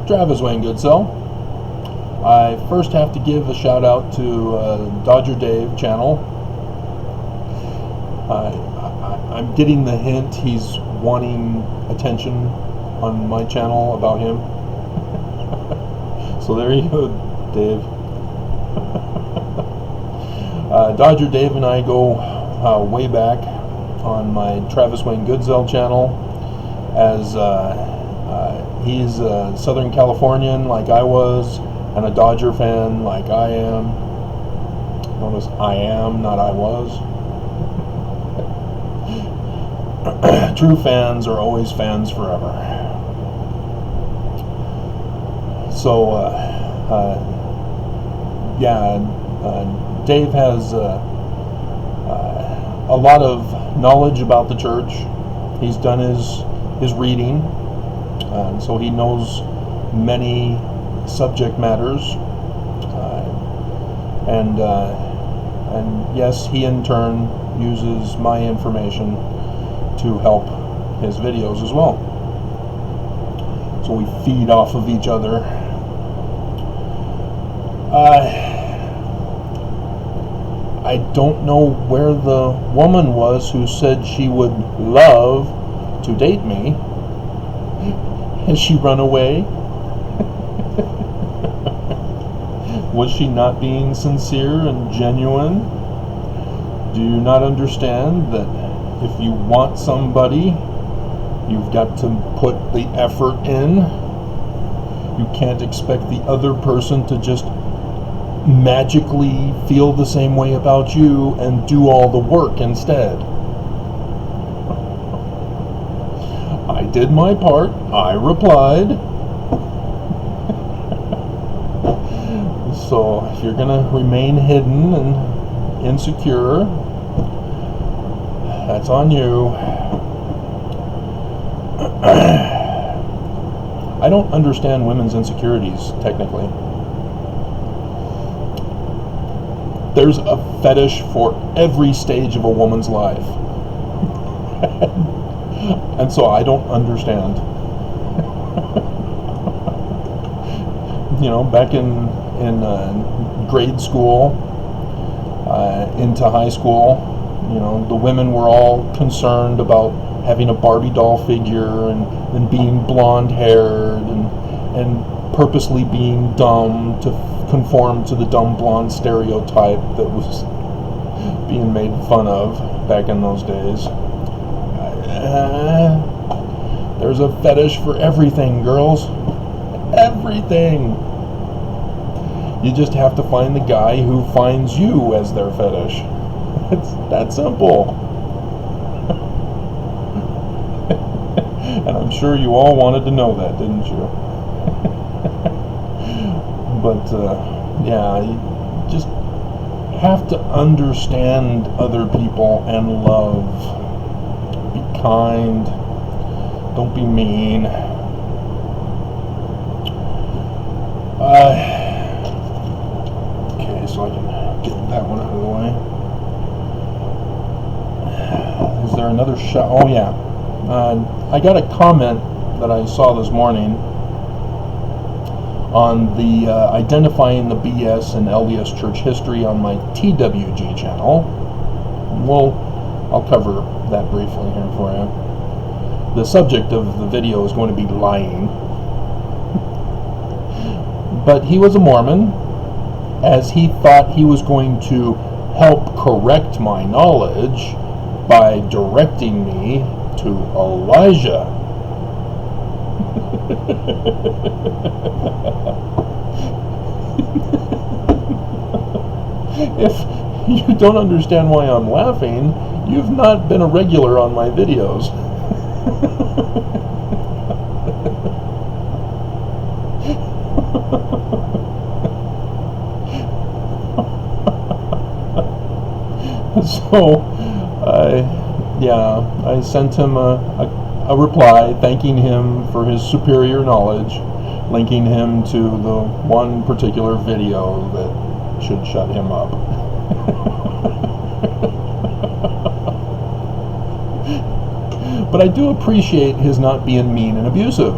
Travis Wayne Goodsell. I first have to give a shout out to Dodger Dave channel. I'm getting the hint he's wanting attention on my channel about him. So there you go, Dave. Dodger Dave and I go way back on my Travis Wayne Goodsell channel, as he's a Southern Californian like I was, and a Dodger fan like I am. Notice I am, not I was. True fans are always fans forever. So, Dave has a lot of knowledge about the church. He's done his reading, so he knows many subject matters, and yes, he in turn uses my information to help his videos as well. So we feed off of each other. I don't know where the woman was who said she would love to date me. Has she run away? Was she not being sincere and genuine? Do you not understand that if you want somebody, you've got to put the effort in? You can't expect the other person to just magically feel the same way about you and do all the work instead. I did my part. I replied. So if you're gonna remain hidden and insecure, that's on you. I don't understand women's insecurities, technically. There's a fetish for every stage of a woman's life. And so I don't understand. You know, back in grade school, into high school, you know, the women were all concerned about having a Barbie doll figure and being blonde-haired and purposely being dumb to conform to the dumb blonde stereotype that was being made fun of back in those days. There's a fetish for everything, girls. Everything. You just have to find the guy who finds you as their fetish. It's that simple. And I'm sure you all wanted to know that, didn't you? But, yeah, you just have to understand other people and love. Be kind. Don't be mean. Okay, so I can get that one out of the way. Is there another shot? Oh, yeah. I got a comment that I saw this morning on the identifying the BS in LDS church history on my TWG channel. I'll cover that briefly here for you. The subject of the video is going to be lying. But he was a Mormon, as he thought he was going to help correct my knowledge by directing me to Elijah. If you don't understand why I'm laughing, you've not been a regular on my videos. So, I sent him a reply thanking him for his superior knowledge, linking him to the one particular video that should shut him up. But I do appreciate his not being mean and abusive.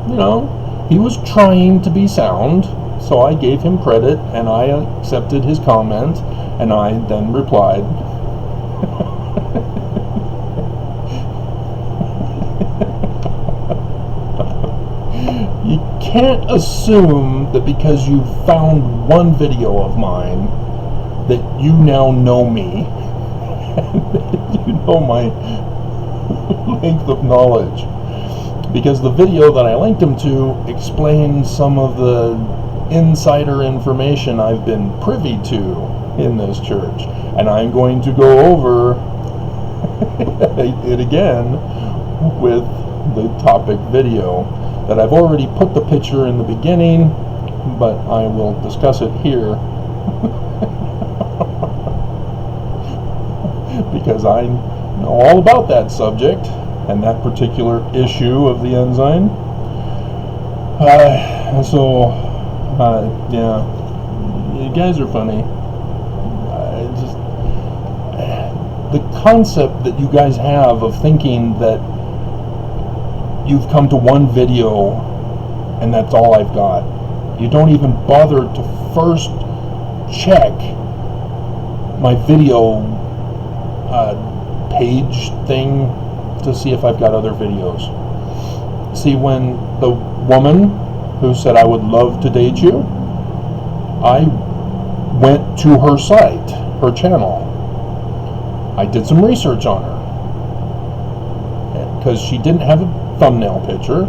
You know, he was trying to be sound, so I gave him credit and I accepted his comment, and I then replied. You can't assume that because you found one video of mine that you now know me, you know my length of knowledge. Because the video that I linked him to explains some of the insider information I've been privy to in this church. And I'm going to go over it again with the topic video that I've already put the picture in the beginning, but I will discuss it here because I know all about that subject and that particular issue of the ensign. Yeah, you guys are funny. The concept that you guys have of thinking that you've come to one video and that's all I've got. You don't even bother to first check my video page thing to see if I've got other videos. See, when the woman who said I would love to date you, I went to her site, her channel. I did some research on her because she didn't have a thumbnail picture,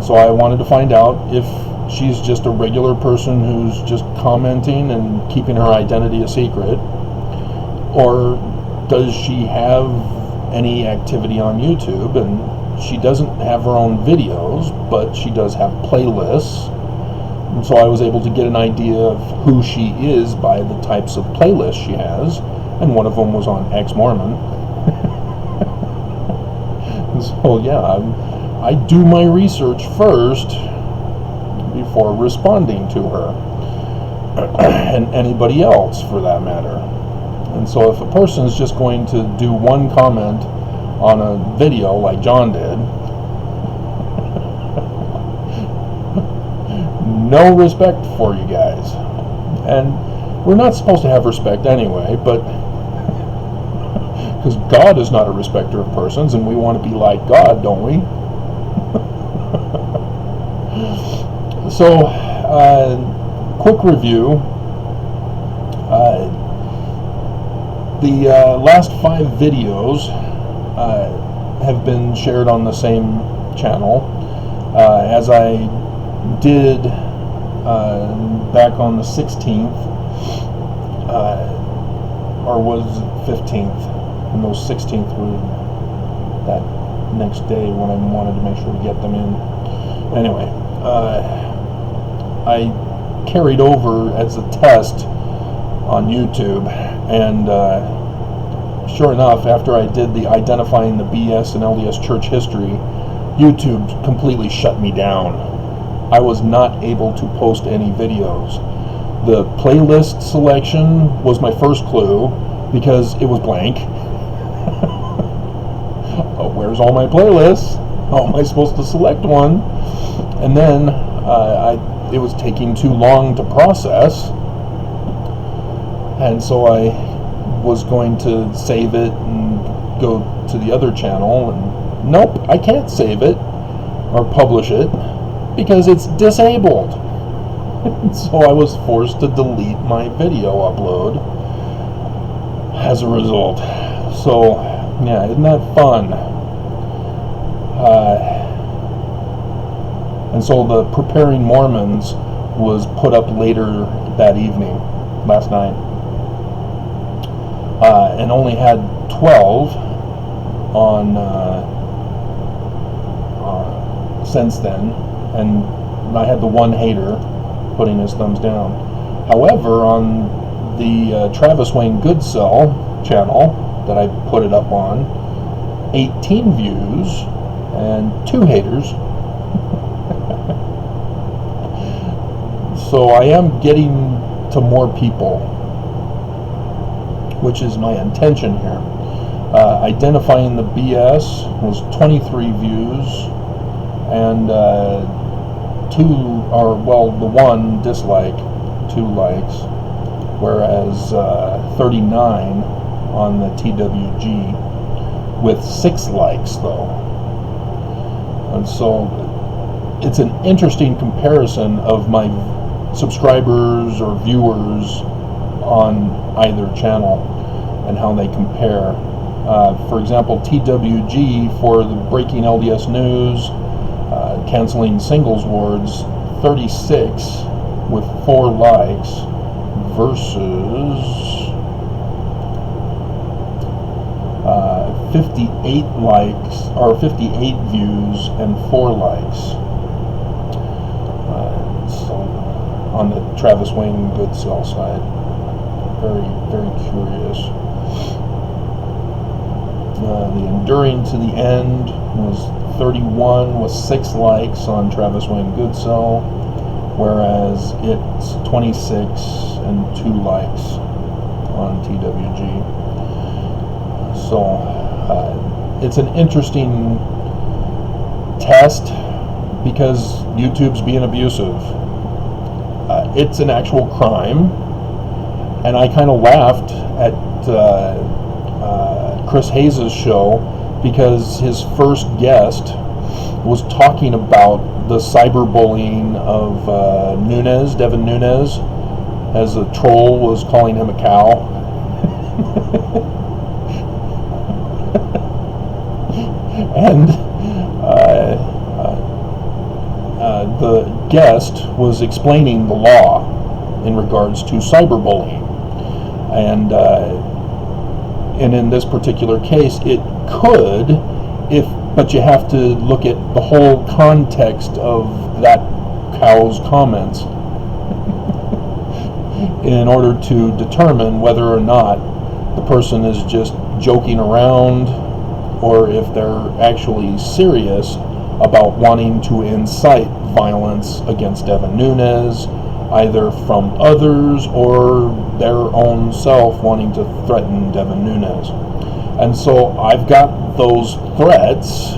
so I wanted to find out if she's just a regular person who's just commenting and keeping her identity a secret, or does she have any activity on YouTube. And she doesn't have her own videos, but she does have playlists, and so I was able to get an idea of who she is by the types of playlists she has, and one of them was on ex-Mormon. So yeah, I do my research first before responding to her, and anybody else for that matter. And so if a person is just going to do one comment on a video like John did, no respect for you guys. And we're not supposed to have respect anyway, but because God is not a respecter of persons, and we want to be like God, don't we? So, quick review. The last 5 videos have been shared on the same channel, as I did back on the 16th, or was it 15th? And those 16th were that next day when I wanted to make sure to get them in. Anyway, I carried over as a test on YouTube, and sure enough, after I did the identifying the BS and LDS church history, YouTube completely shut me down. I was not able to post any videos. The playlist selection was my first clue because it was blank. Where's all my playlists? How am I supposed to select one? And then it was taking too long to process, and so I was going to save it and go to the other channel, and nope, I can't save it or publish it because it's disabled. So I was forced to delete my video upload as a result. So yeah, isn't that fun? And so the Preparing Mormons was put up later that evening, last night, and only had 12 on since then, and I had the one hater putting his thumbs down. However, on the Travis Wayne Goodsell channel that I put it up on, 18 views and 2 haters. So I am getting to more people, which is my intention here. Identifying the BS was 23 views and the one dislike, 2 likes, whereas 39 on the TWG with 6 likes though. And so it's an interesting comparison of my subscribers or viewers on either channel and how they compare. For example, TWG for the breaking LDS news, canceling singles wards, 36 with 4 likes versus 58 likes, or 58 views and 4 likes. So on the Travis Wayne Goodsell side, very, very curious. The Enduring to the End was 31 with 6 likes on Travis Wayne Goodsell, whereas it's 26 and 2 likes on TWG. So it's an interesting test because YouTube's being abusive. It's an actual crime, and I kind of laughed at Chris Hayes' show because his first guest was talking about the cyberbullying of Devin Nunes, as a troll was calling him a cow. And the guest was explaining the law in regards to cyberbullying, and in this particular case, it could, but you have to look at the whole context of that cow's comments in order to determine whether or not the person is just joking around or if they're actually serious about wanting to incite violence against Devin Nunes, either from others or their own self wanting to threaten Devin Nunes. And so I've got those threats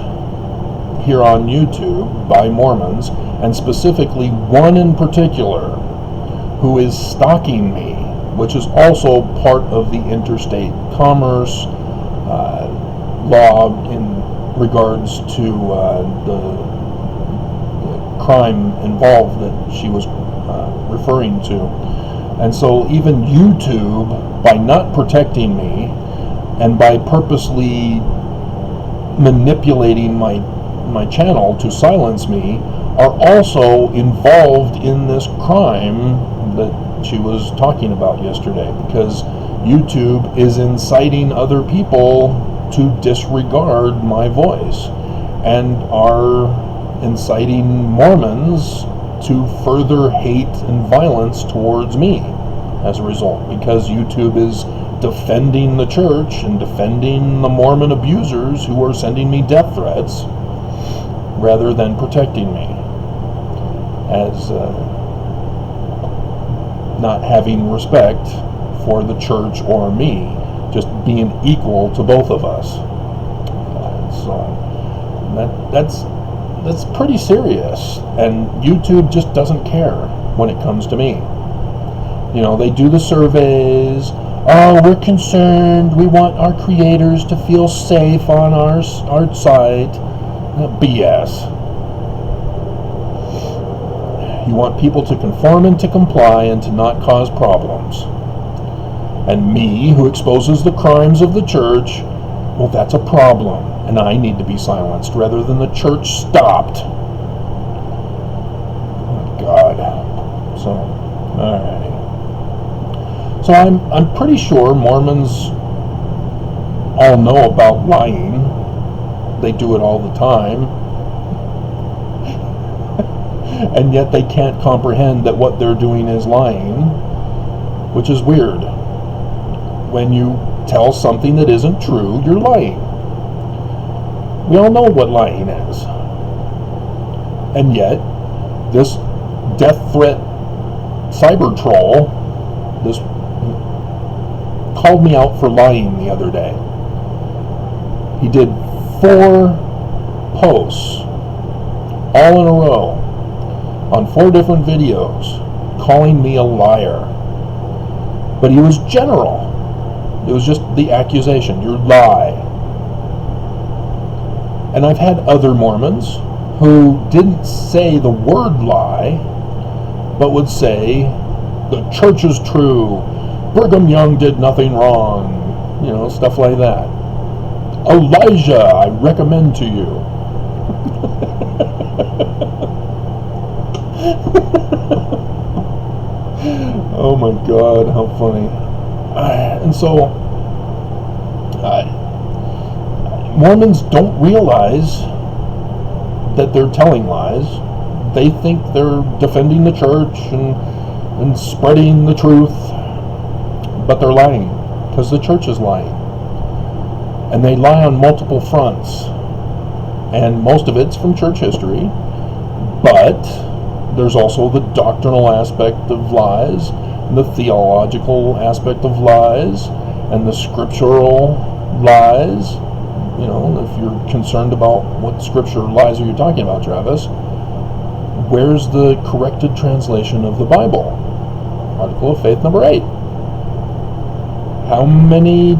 here on YouTube by Mormons, and specifically one in particular who is stalking me, which is also part of the interstate commerce law in regards to the crime involved that she was referring to. And so even YouTube, by not protecting me and by purposely manipulating my channel to silence me, are also involved in this crime that she was talking about yesterday, because YouTube is inciting other people to disregard my voice and are inciting Mormons to further hate and violence towards me as a result, because YouTube is defending the church and defending the Mormon abusers who are sending me death threats rather than protecting me, as not having respect for the church or me, just being equal to both of us. So that's pretty serious, and YouTube just doesn't care when it comes to me. You know, they do the surveys. Oh, we're concerned. We want our creators to feel safe on our site. BS. You want people to conform and to comply and to not cause problems. And me, who exposes the crimes of the church, well, that's a problem, and I need to be silenced rather than the church stopped. Oh, God. So, alrighty. So I'm pretty sure Mormons all know about lying. They do it all the time. And yet they can't comprehend that what they're doing is lying, which is weird. When you tell something that isn't true, you're lying. We all know what lying is. And yet, this death threat cyber troll, this called me out for lying the other day. He did 4 posts all in a row on 4 different videos calling me a liar. But he was general. It was just the accusation, you lie. And I've had other Mormons who didn't say the word lie, but would say, the church is true, Brigham Young did nothing wrong, stuff like that. Elijah, I recommend to you. Oh my God, how funny. And so, Mormons don't realize that they're telling lies. They think they're defending the church and spreading the truth, but they're lying, because the church is lying. And they lie on multiple fronts. And most of it's from church history, but there's also the doctrinal aspect of lies, and the theological aspect of lies, and the scriptural lies. If you're concerned about what scripture lies are you talking about, Travis, where's the corrected translation of the Bible? Article of Faith number 8. How many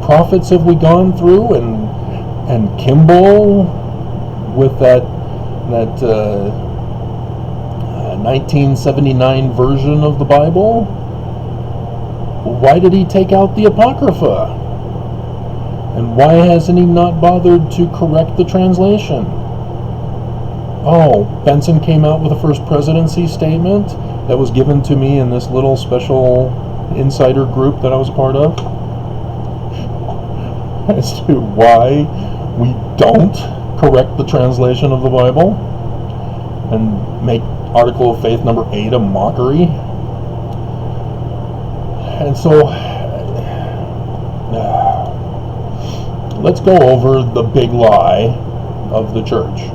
prophets have we gone through? And Kimball with that 1979 version of the Bible? Why did he take out the Apocrypha? And why hasn't he not bothered to correct the translation? Oh, Benson came out with a First Presidency statement that was given to me in this little special insider group that I was a part of, as to why we don't correct the translation of the Bible and make Article of Faith number 8 a mockery. And so let's go over the big lie of the church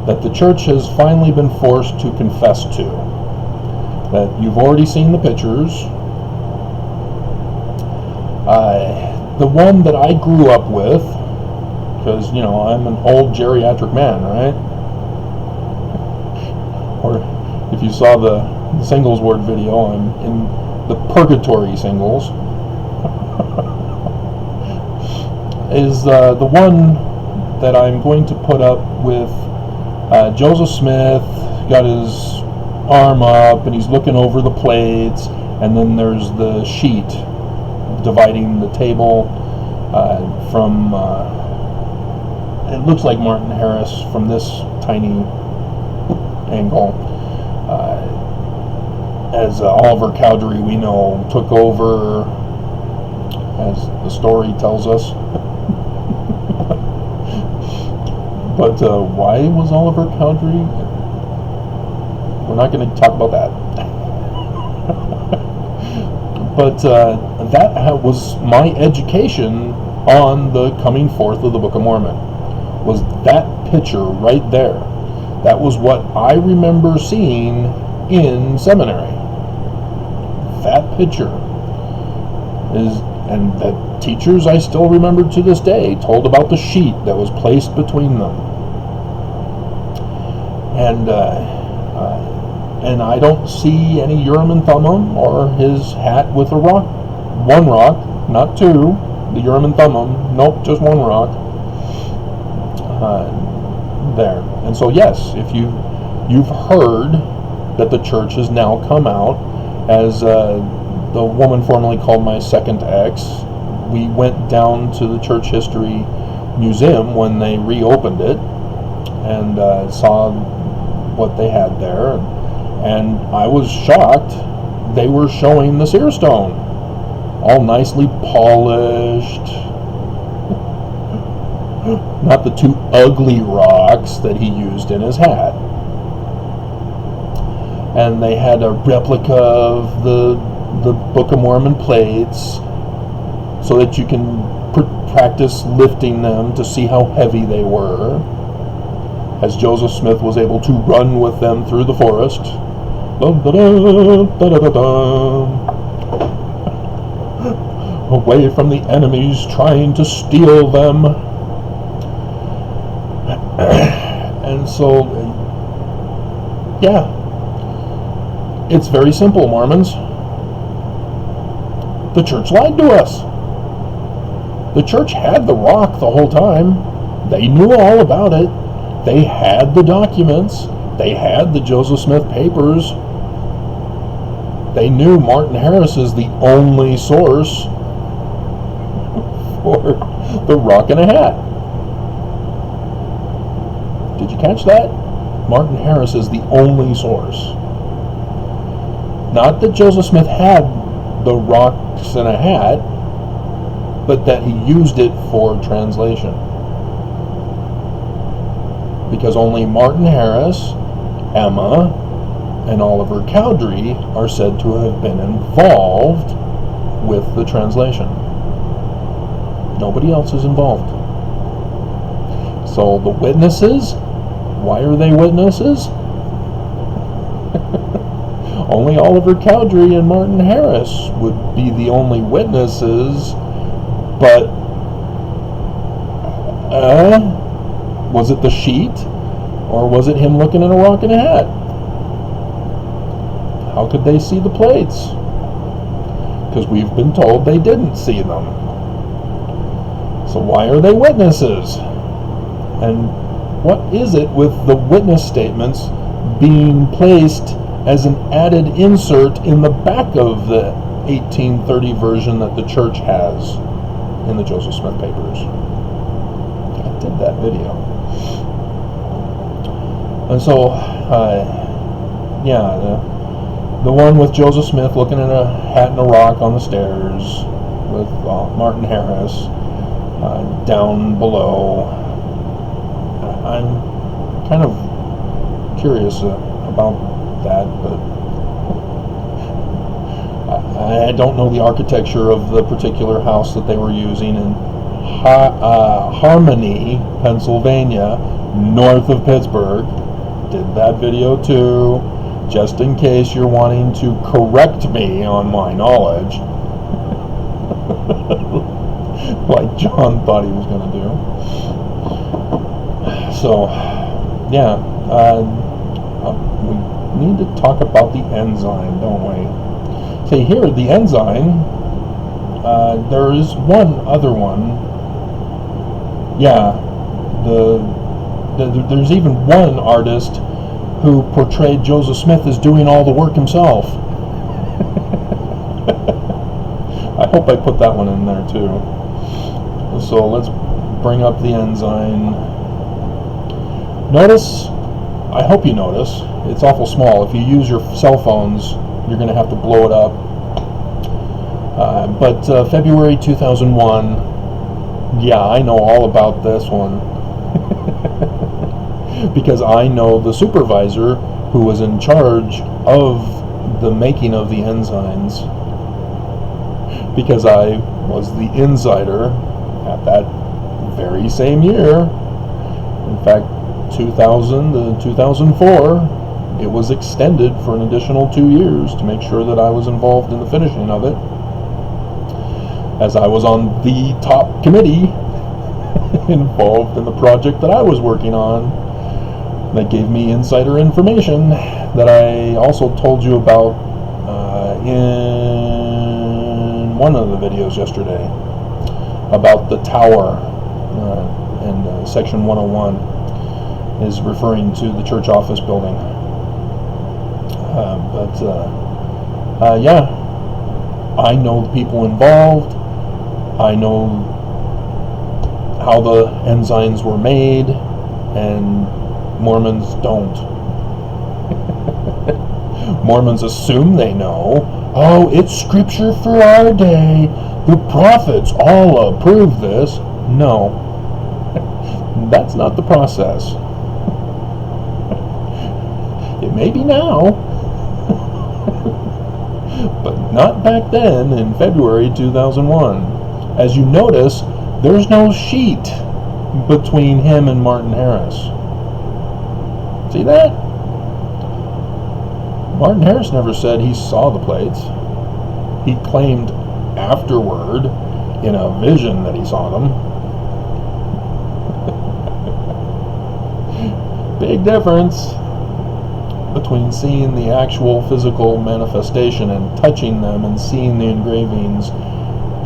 that the church has finally been forced to confess to. That you've already seen the pictures. The one that I grew up with, because I'm an old geriatric man, right? Or if you saw the singles word video, I'm in the purgatory singles. Is the one that I'm going to put up with Joseph Smith, got his arm up and he's looking over the plates, and then there's the sheet dividing the table from it looks like Martin Harris from this tiny angle, as Oliver Cowdery, we know, took over, as the story tells us. But why was Oliver Cowdery? We're not going to talk about that. But that was my education on the coming forth of the Book of Mormon. Was that picture right there. That was what I remember seeing in seminary. That picture is, and that teachers I still remember to this day told about the sheet that was placed between them. And I don't see any Urim and Thummim or his hat with a rock. One rock, not two. The Urim and Thummim, nope, just one rock. There. And so yes, if you've heard that the church has now come out as the woman formerly called my second ex. We went down to the Church History Museum when they reopened it and saw what they had there, and I was shocked. They were showing the seer stone, all nicely polished, not the two ugly rocks that he used in his hat. And they had a replica of the Book of Mormon plates so that you can practice lifting them to see how heavy they were, as Joseph Smith was able to run with them through the forest. Away from the enemies trying to steal them. And so, yeah, It's very simple, Mormons. The church lied to us. The church had the rock the whole time. They knew all about it. They had the documents. They had the Joseph Smith papers. They knew Martin Harris is the only source for the rock and a hat. Did you catch that? Martin Harris is the only source. Not that Joseph Smith had the rocks and a hat, but that he used it for translation. Because only Martin Harris, Emma, and Oliver Cowdery are said to have been involved with the translation. Nobody else is involved. So the witnesses, why are they witnesses? Only Oliver Cowdery and Martin Harris would be the only witnesses, but was it the sheet, or was it him looking at a rock and a hat? How could they see the plates? Because we've been told they didn't see them. So why are they witnesses? And what is it with the witness statements being placed as an added insert in the back of the 1830 version that the church has in the Joseph Smith papers? I did that video. And so, the one with Joseph Smith looking at a hat and a rock on the stairs with Martin Harris down below. I'm kind of curious about that, but I don't know the architecture of the particular house that they were using in Harmony, Pennsylvania, north of Pittsburgh. Did that video too, just in case you're wanting to correct me on my knowledge, like John thought he was going to do. So, yeah, we need to talk about the enzyme, don't we? Okay, here, the enzyme, there is one other one. Yeah, there's even one artist who portrayed Joseph Smith as doing all the work himself. I hope I put that one in there too. So let's bring up the enzyme. Notice, I hope you notice, it's awful small. If you use your cell phones, you're going to have to blow it up. But February 2001, yeah, I know all about this one. Because I know the supervisor who was in charge of the making of the enzymes. Because I was the insider at that very same year. In fact, 2000 to 2004, it was extended for an additional 2 years to make sure that I was involved in the finishing of it, as I was on the top committee involved in the project that I was working on. That gave me insider information that I also told you about in one of the videos yesterday about the tower, and section 101 is referring to the church office building. Yeah, I know the people involved. I know how the enzymes were made, and Mormons don't. Mormons assume they know. Oh, it's scripture for our day. The prophets all approve this. No. That's not the process. It may be now, but not back then in February 2001. As you notice, there's no sheet between him and Martin Harris. See that? Martin Harris never said he saw the plates. He claimed afterward in a vision that he saw them. Big difference. between seeing the actual physical manifestation and touching them and seeing the engravings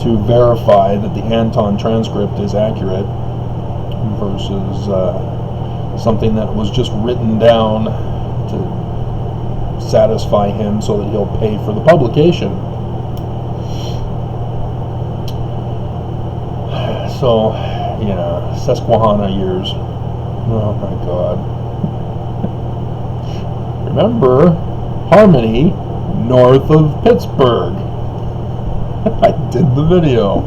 to verify that the Anton transcript is accurate versus something that was just written down to satisfy him so that he'll pay for the publication. So, yeah, Susquehanna years. Oh my God. Remember Harmony, north of Pittsburgh. I did the video.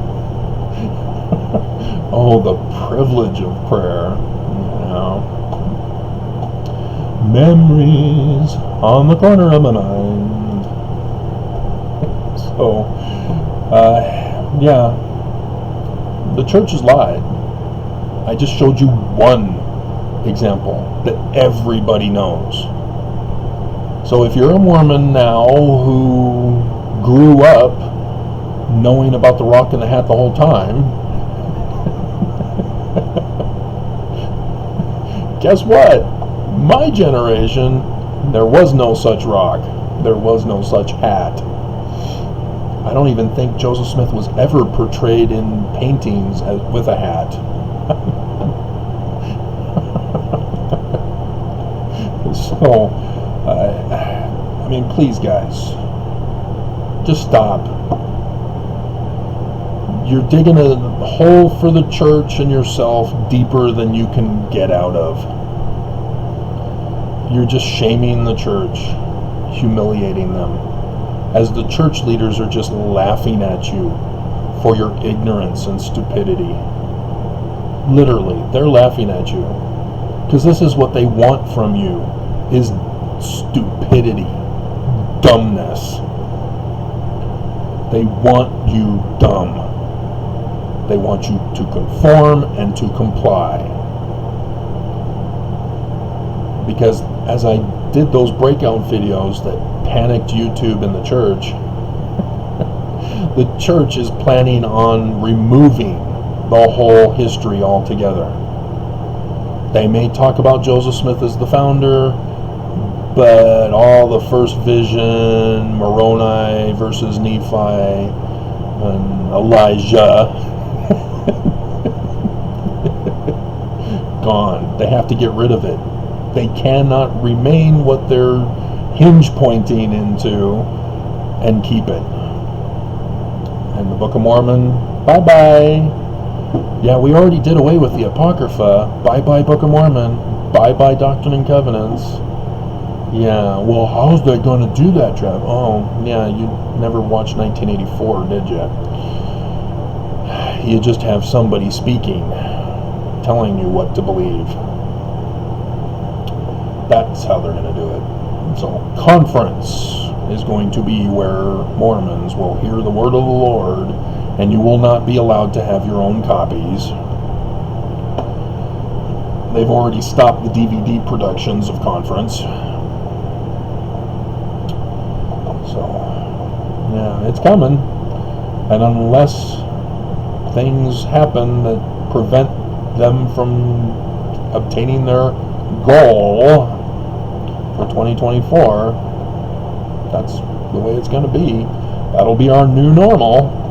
Oh, the privilege of prayer. You know. Memories on the corner of my mind. So, yeah. The church has lied. I just showed you one example that everybody knows. So if you're a Mormon now who grew up knowing about the rock in the hat the whole time, guess what? My generation, there was no such rock. There was no such hat. I don't even think Joseph Smith was ever portrayed in paintings with a hat. So, I mean, please, guys, just stop. You're digging a hole for the church and yourself deeper than you can get out of. You're just shaming the church, humiliating them, as the church leaders are just laughing at you for your ignorance and stupidity. Literally, they're laughing at you. Because this is what they want from you, is stupidity, dumbness. They want you dumb. They want you to conform and to comply. Because as I did those breakout videos that panicked YouTube and the church is planning on removing the whole history altogether. They may talk about Joseph Smith as the founder, but all the first vision, Moroni versus Nephi, and Elijah, gone. They have to get rid of it. They cannot remain what they're hinge pointing into and keep it. And the Book of Mormon, bye-bye. Yeah, we already did away with the Apocrypha. Bye-bye Book of Mormon. Bye-bye Doctrine and Covenants. Yeah, well, how's they going to do that, Trev? Oh, yeah, you never watched 1984, did you? You just have somebody speaking, telling you what to believe. That's how they're going to do it. So, conference is going to be where Mormons will hear the word of the Lord, and you will not be allowed to have your own copies. They've already stopped the DVD productions of conference. So, yeah, it's coming. And unless things happen that prevent them from obtaining their goal for 2024, that's the way it's going to be. That'll be our new normal.